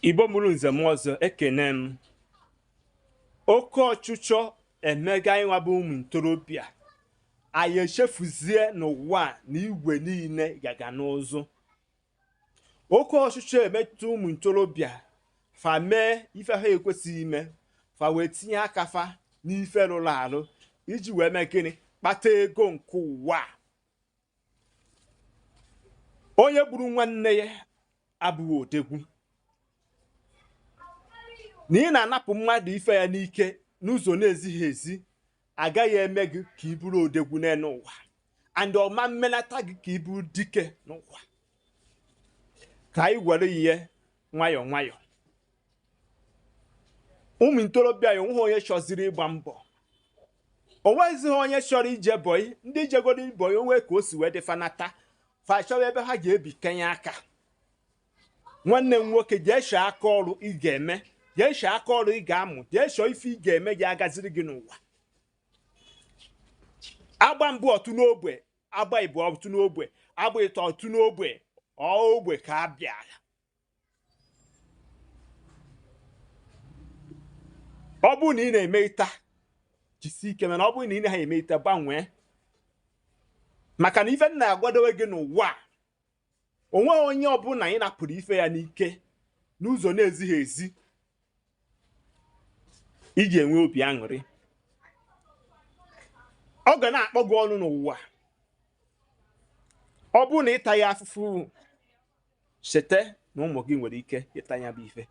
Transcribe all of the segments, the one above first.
Igbo mụrụ nze m ọzọ ekene m. Oke ọchụchọ emega ịnwa bụ ụmụ ntorobịa anyị echefuzie n'ụwa na igwe niile gaga n'ụzụ. Oke ọchụchọ emetụ ụmụ ntorobịa fa mee ife ha ekwesịghị ime, fa wee tinye aka fa n'ife rụrụ arụ iji wee mee gịnị? Kpata ego nke ụwa. Onye gburu nwanne ya abụghị odegwu. Na ị na-anapụ mmadụ ife ya n'ike n'ụzọ na-ezighị ezi agaghị eme gị ka ị bụrụ odegwu n'elu ụwa, and ọma mmenata gị ka ị bụrụ dike n'ụwa. Ka anyị were ihe nwayọọ nwayọọ. Ụmụ ntorobịa ya onweghị onye chọziri ịgba mbọ, o nweghịzighị onye chọrọ ije bọyị. Ndị jegoro bọyị onwe ka o si wee dị fanata fa chọrọ ebe ha ga-ebikanye aka. Nwanne m nwoke, jee chọọ aka ọrụ ị ga-eme, jee chọọ aka ọrụ ị ga-amụ, jee chọọ ife ị ga-eme gị agaziri gị n'ụwa. Agba mbụ ọtụ n'ogbe, agba ịbụ ọtụ n'ogbe, agba ịtọ ọtụ n'ogbe, ogbe ka a bịara. Ọ bụrụ na ị na-eme ịta jisi ike, mana ọ bụrụ na ị na-ha eme ịta gbanwee, maka na ife m na-agwadowe gị n'ụwa onweghị onye ọbụla ị napụrụ ife ya n'ike n'ụzọ na-ezighị ezi ị ga-enwe obi aṅụrị. Ọ ga na-akpọ gị ọnụ n'ụwa. Ọ bụrụ na ịta ya afụfụ, cheta na ụmụ gị nwere ike ịta ya bụ ife.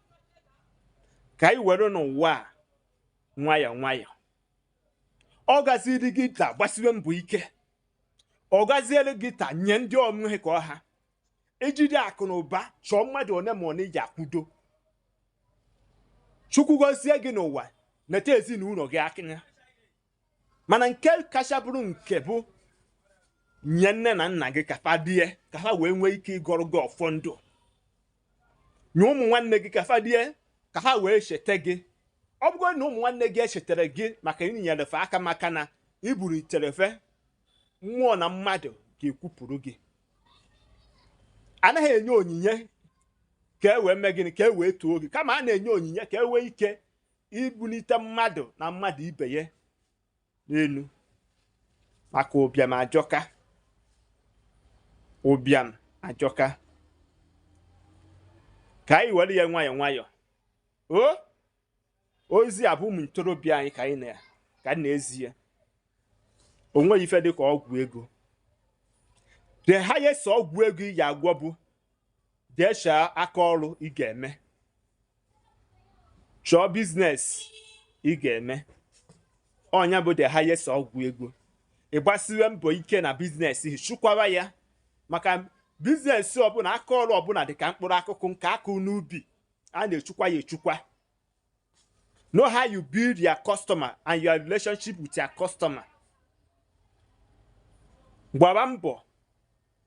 Ka anyị were n'ụwa nwayọọ nwayọọ. Ọ gaziri gị taa gbasiwe mbọ ike, ọ gaziere gị taa nye ndị ọmụhe ka ọha ejide akụ na ụba chọọ mmadụ one ma one ji akwudo. Chukwu gọzie gị n'ụwa, neta ezinụlọ gị aka. Mana nke kacha bụrụ nke bụ nye nne na nna gị ka fa die, ka ha wee nwee ike ịgọrọ gị ọfọ ndụ. Nye ụmụ nwanne gị ka fa die, ka ha wee cheta gị. Ọ bụrụ na ụmụ nwanne gị echetara gị maka inyere fe aka, maka na iburitere fe, mmụọ na mmadụ ga-ekwupụrụ gị. Anaghị enye onyinye ka e wee mee gịnị? Ka e wee too gị, kama a na-enye onyinye ka e wee ike ibulite mmadụ na mmadụ ibe ya n'elu. Maka ụbịam ajọka, ụbịam ajọka. Ka anyị were ya nwayọọ nwayọọ. Ozi a bụ ụmụ ntorobịa anyị ka anyị na-ezi ya. O nweghị ife dị ka ọgwụ ego. The highest ọgwụ ego ị ga-agwọ bụ jee chọọ aka ọrụ ị ga-eme, chọọ biznes ị ga-eme. Ọnya bụ the highest ọgwụ ego. Ị gbasiwe mbọ ike na biznes ị chụkwara ya, maka biznes ọbụla, aka ọrụ ọbụla dị ka mkpụrụ akụkụ nke akụ n'ubi, a na-echukwa ya echukwa. Know how you build your customer and your relationship with your customer. Gbara mbọ,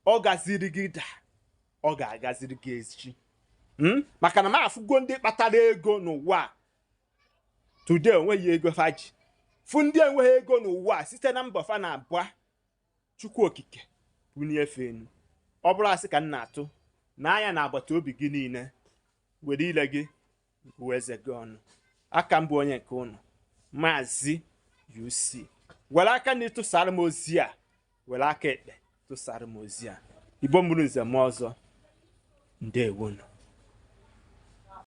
ọ gaziri gị daa, ọ ga-agaziri gị echi. Maka na m afụgo ndị kpatara ego n'ụwa today onweghị ego fa ji. Fụ ndị enweghị ego n'ụwa site na mbọ fa na-abụa Chukwu okike bunye efe enu. Ọ bụrụ asị ka m na-atụ n'anya na agbata obi gị niile, were ile gị gụọ eze gị ọnụ. Aka mbụ onye nke unu, Maazi-UC. Were aka na ịtụsara m ozi a, were aka ekpe tụsara m ozi a. Igbo mụrụ nze m ọzọ, ndewonu.